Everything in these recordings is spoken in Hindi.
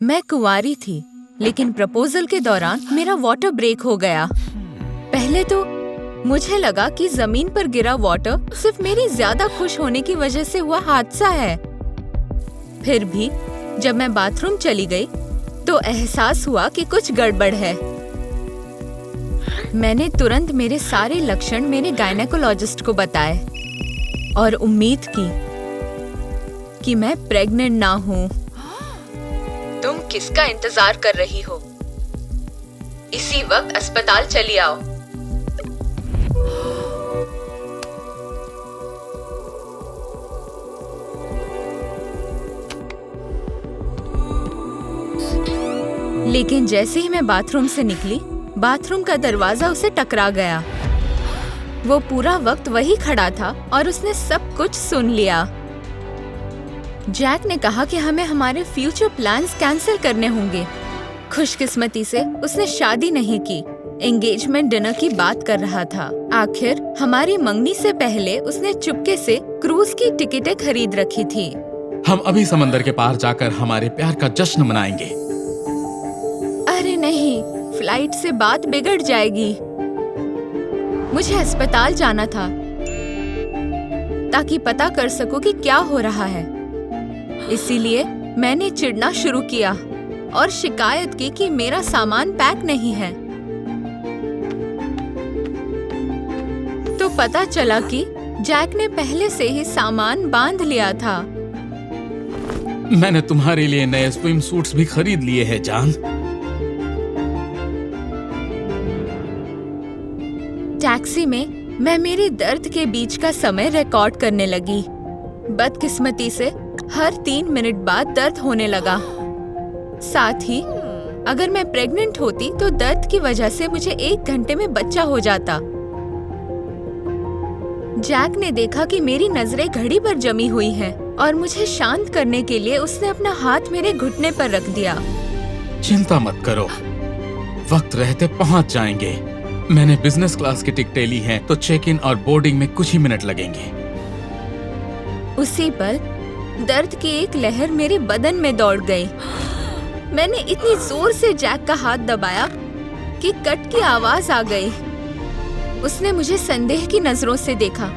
मैं कुंवारी थी, लेकिन प्रपोजल के दौरान मेरा वाटर ब्रेक हो गया। पहले तो मुझे लगा कि जमीन पर गिरा वाटर सिर्फ मेरी ज्यादा खुश होने की वजह से हुआ हादसा है। फिर भी जब मैं बाथरूम चली गई तो एहसास हुआ कि कुछ गड़बड़ है। मैंने तुरंत मेरे सारे लक्षण मेरे गायनेकोलॉजिस्ट को बताए और उम्मीद की कि मैं प्रेग्नेंट ना हूँ। तुम किसका इंतजार कर रही हो? इसी वक्त अस्पताल चली आओ। लेकिन जैसे ही मैं बाथरूम से निकली, बाथरूम का दरवाजा उसे टकरा गया। वो पूरा वक्त वही खड़ा था और उसने सब कुछ सुन लिया। जैक ने कहा कि हमें हमारे फ्यूचर प्लान्स कैंसिल करने होंगे। खुशकिस्मती से उसने शादी नहीं की, एंगेजमेंट डिनर की बात कर रहा था। आखिर हमारी मंगनी से पहले उसने चुपके से क्रूज की टिकटें खरीद रखी थी। हम अभी समंदर के पार जाकर हमारे प्यार का जश्न मनाएंगे। अरे नहीं, फ्लाइट से बात बिगड़ जाएगी। मुझे अस्पताल जाना था ताकि पता कर सकूं कि क्या हो रहा है। इसीलिए मैंने चिढ़ना शुरू किया और शिकायत की कि मेरा सामान पैक नहीं है। तो पता चला कि जैक ने पहले से ही सामान बांध लिया था। मैंने तुम्हारे लिए नए स्विम सूट्स भी खरीद लिए हैं, जान। टैक्सी में मैं मेरे दर्द के बीच का समय रिकॉर्ड करने लगी। बदकिस्मती से हर 3 मिनट बाद दर्द होने लगा। साथ ही अगर मैं प्रेग्नेंट होती तो दर्द की वजह से मुझे 1 घंटे में बच्चा हो जाता। जैक ने देखा कि मेरी नजरें घड़ी पर जमी हुई हैं और मुझे शांत करने के लिए उसने अपना हाथ मेरे घुटने पर रख दिया। चिंता मत करो, वक्त रहते पहुंच जाएंगे। मैंने बिजनेस क्लास की टिकटें ली हैं, तो चेक इन और बोर्डिंग में कुछ ही मिनट लगेंगे। उसी पल दर्द की एक लहर मेरे बदन में दौड़ गई। मैंने इतनी जोर से जैक का हाथ दबाया कि कट की आवाज आ गई। उसने मुझे संदेह की नजरों से देखा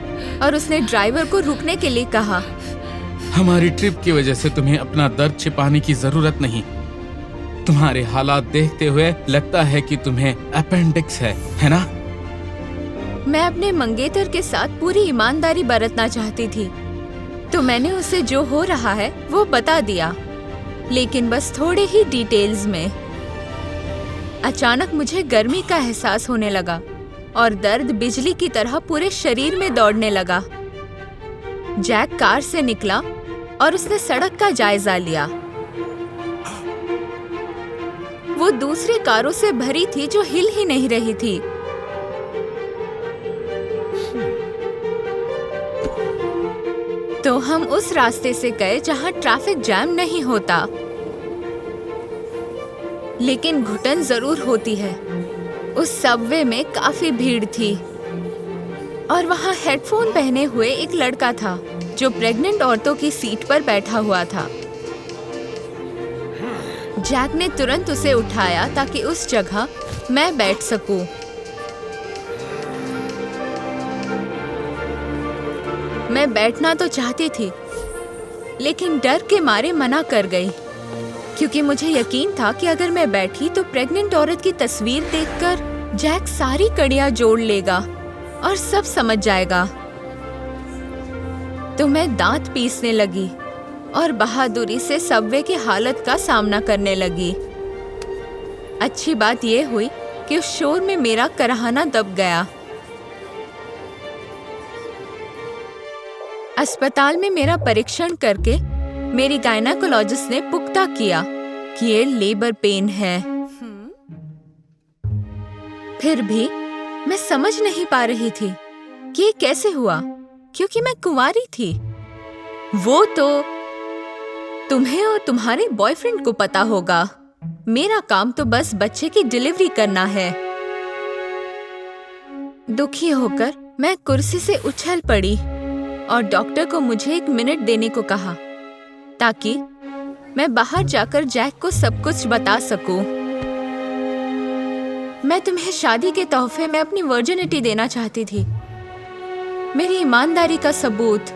और उसने ड्राइवर को रुकने के लिए कहा। हमारी ट्रिप की वजह से तुम्हें अपना दर्द छिपाने की जरूरत नहीं। तुम्हारे हालात देखते हुए लगता है कि तुम्हें अपेंडिक्स है ना? मैं अपने मंगेतर के साथ पूरी ईमानदारी बरतना चाहती थी, तो मैंने उसे जो हो रहा है वो बता दिया, लेकिन बस थोड़े ही डिटेल्स में। अचानक मुझे गर्मी का एहसास होने लगा और दर्द बिजली की तरह पूरे शरीर में दौड़ने लगा। जैक कार से निकला और उसने सड़क का जायजा लिया। वो दूसरी कारों से भरी थी जो हिल ही नहीं रही थी। तो हम उस रास्ते से गए जहां ट्रैफिक जैम नहीं होता, लेकिन घुटन जरूर होती है। उस सबवे में काफी भीड़ थी और वहां हेडफोन पहने हुए एक लड़का था जो प्रेग्नेंट औरतों की सीट पर बैठा हुआ था। जैक ने तुरंत उसे उठाया ताकि उस जगह मैं बैठ सकूं। मैं बैठना तो चाहती थी, लेकिन डर के मारे मना कर गई, क्योंकि मुझे यकीन था कि अगर मैं बैठी तो प्रेग्नेंट औरत की तस्वीर देखकर जैक सारी कड़ियां जोड़ लेगा और सब समझ जाएगा। तो मैं दांत पीसने लगी और बहादुरी से सबवे की हालत का सामना करने लगी। अच्छी बात यह हुई कि उस शोर में मेरा कराहना दब गया। अस्पताल में मेरा परीक्षण करके मेरी गायनेकोलॉजिस्ट ने पुख्ता किया कि ये लेबर पेन है। फिर भी मैं समझ नहीं पा रही थी कि ये कैसे हुआ, क्योंकि मैं कुंवारी थी। वो तो तुम्हें और तुम्हारे बॉयफ्रेंड को पता होगा। मेरा काम तो बस बच्चे की डिलीवरी करना है। दुखी होकर मैं कुर्सी से उछल पड़ी और डॉक्टर को मुझे 1 मिनट देने को कहा ताकि मैं बाहर जाकर जैक को सब कुछ बता सकूं। मैं तुम्हें शादी के तोहफे में अपनी वर्जिनिटी देना चाहती थी, मेरी ईमानदारी का सबूत।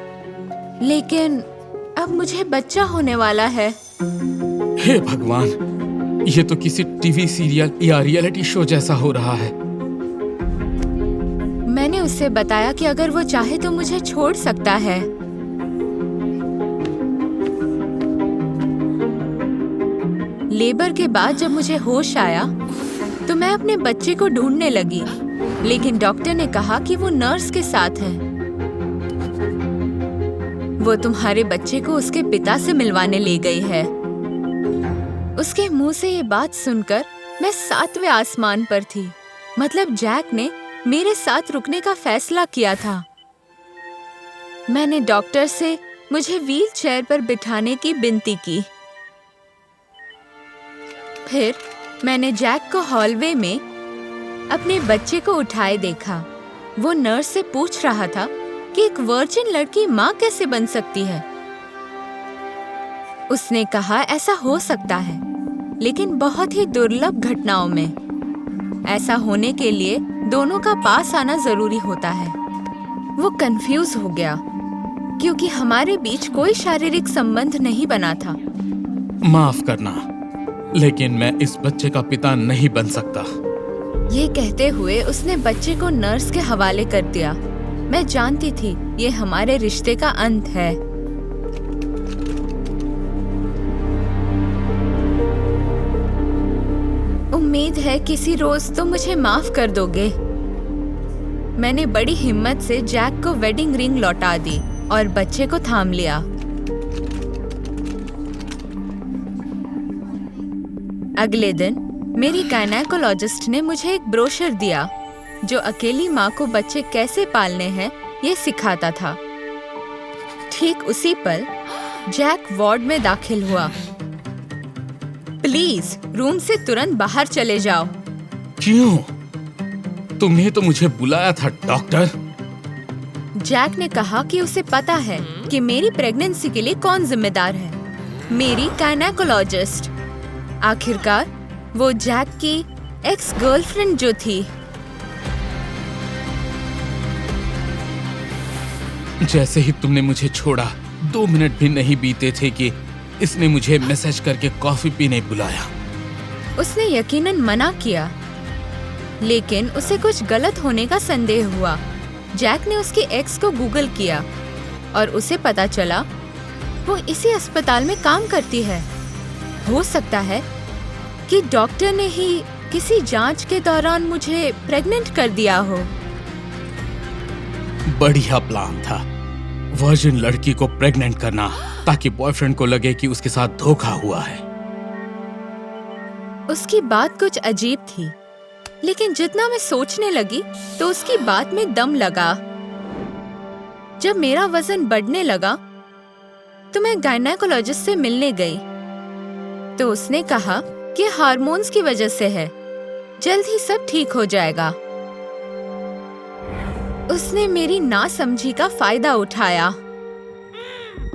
लेकिन अब मुझे बच्चा होने वाला है। हे भगवान, ये तो किसी टीवी सीरियल या रियलिटी शो जैसा हो रहा है। मैंने उससे बताया कि अगर वो चाहे तो मुझे छोड़ सकता है। लेबर के बाद जब मुझे होश आया तो मैं अपने बच्चे को ढूंढने लगी, लेकिन डॉक्टर ने कहा कि वो नर्स के साथ है। वो तुम्हारे बच्चे को उसके पिता से मिलवाने ले गई है। उसके मुंह से ये बात सुनकर मैं 7वें आसमान पर थी। मतलब जैक ने मेरे साथ रुकने का फैसला किया था। मैंने डॉक्टर से मुझे व्हील चेयर पर बिठाने की विनती की। फिर मैंने जैक को हॉलवे में अपने बच्चे को उठाए देखा। वो नर्स से पूछ रहा था कि एक वर्जिन लड़की माँ कैसे बन सकती है। उसने कहा ऐसा हो सकता है, लेकिन बहुत ही दुर्लभ घटनाओं में। ऐसा होने के लिए दोनों का पास आना जरूरी होता है। वो कंफ्यूज हो गया क्योंकि हमारे बीच कोई शारीरिक संबंध नहीं बना था। माफ करना, लेकिन मैं इस बच्चे का पिता नहीं बन सकता। ये कहते हुए उसने बच्चे को नर्स के हवाले कर दिया। मैं जानती थी ये हमारे रिश्ते का अंत है। उम्मीद है किसी रोज तो मुझे माफ कर दोगे। मैंने बड़ी हिम्मत से जैक को वेडिंग रिंग लौटा दी और बच्चे को थाम लिया। अगले दिन मेरी गायनेकोलॉजिस्ट ने मुझे एक ब्रोशर दिया जो अकेली माँ को बच्चे कैसे पालने हैं ये सिखाता था। ठीक उसी पल जैक वार्ड में दाखिल हुआ। प्लीज रूम से तुरंत बाहर चले जाओ। क्यों? तुमने तो मुझे बुलाया था डॉक्टर। जैक ने कहा कि उसे पता है कि मेरी प्रेगनेंसी के लिए कौन जिम्मेदार है, मेरी गायनेकोलॉजिस्ट। आखिरकार वो जैक की एक्स गर्लफ्रेंड जो थी। जैसे ही तुमने मुझे छोड़ा 2 मिनट भी नहीं बीते थे कि इसने मुझे मैसेज करके कॉफी पीने बुलाया। उसने यकीनन मना किया, लेकिन उसे कुछ गलत होने का संदेह हुआ। जैक ने उसकी एक्स को गूगल किया और उसे पता चला वो इसी अस्पताल में काम करती है। हो सकता है कि डॉक्टर ने ही किसी जांच के दौरान मुझे प्रेग्नेंट कर दिया हो। बढ़िया प्लान था, वर्जिन लड़की को प्रेग्नेंट करना ताकि बॉयफ्रेंड को लगे कि उसके साथ धोखा हुआ है। उसकी बात कुछ अजीब थी, लेकिन जितना मैं सोचने लगी तो उसकी बात में दम लगा। जब मेरा वजन बढ़ने लगा तो मैं गायनेकोलॉजिस्ट से मिलने गई, तो उसने कहा कि हार्मोन्स की वजह से है, जल्द ही सब ठीक हो जाएगा। उसने मेरी नासमझी का फायदा उठाया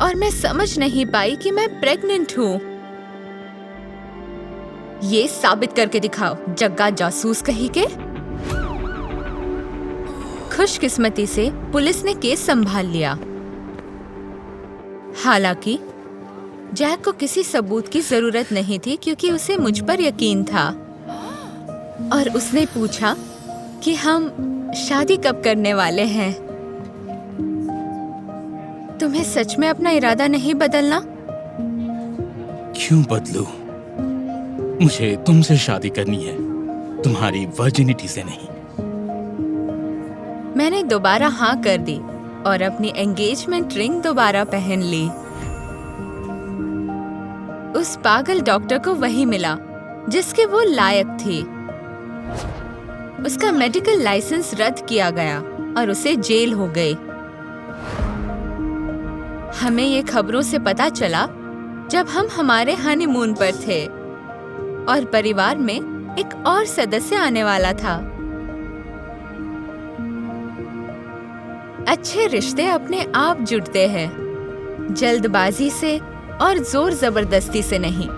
और मैं समझ नहीं पाई कि मैं प्रेग्नेंट हूँ। ये साबित करके दिखाओ, जग्गा जासूस कहीं के। खुशकिस्मती से पुलिस ने केस संभाल लिया। हालांकि जैक को किसी सबूत की जरूरत नहीं थी क्योंकि उसे मुझ पर यकीन था, और उसने पूछा कि हम शादी कब करने वाले हैं। तुम्हें सच में अपना इरादा नहीं बदलना? क्यों बदलूं? मुझे तुमसे शादी करनी है, तुम्हारी वर्जिनिटी से नहीं। मैंने दोबारा हाँ कर दी और अपनी एंगेजमेंट रिंग दोबारा पहन ली। उस पागल डॉक्टर को वही मिला जिसके वो लायक थी। उसका मेडिकल लाइसेंस रद्द किया गया और उसे जेल हो गई। हमें ये खबरों से पता चला जब हम हमारे हनीमून पर थे और परिवार में एक और सदस्य आने वाला था। अच्छे रिश्ते अपने आप जुड़ते हैं। जल्दबाजी से और जोर जबरदस्ती से नहीं।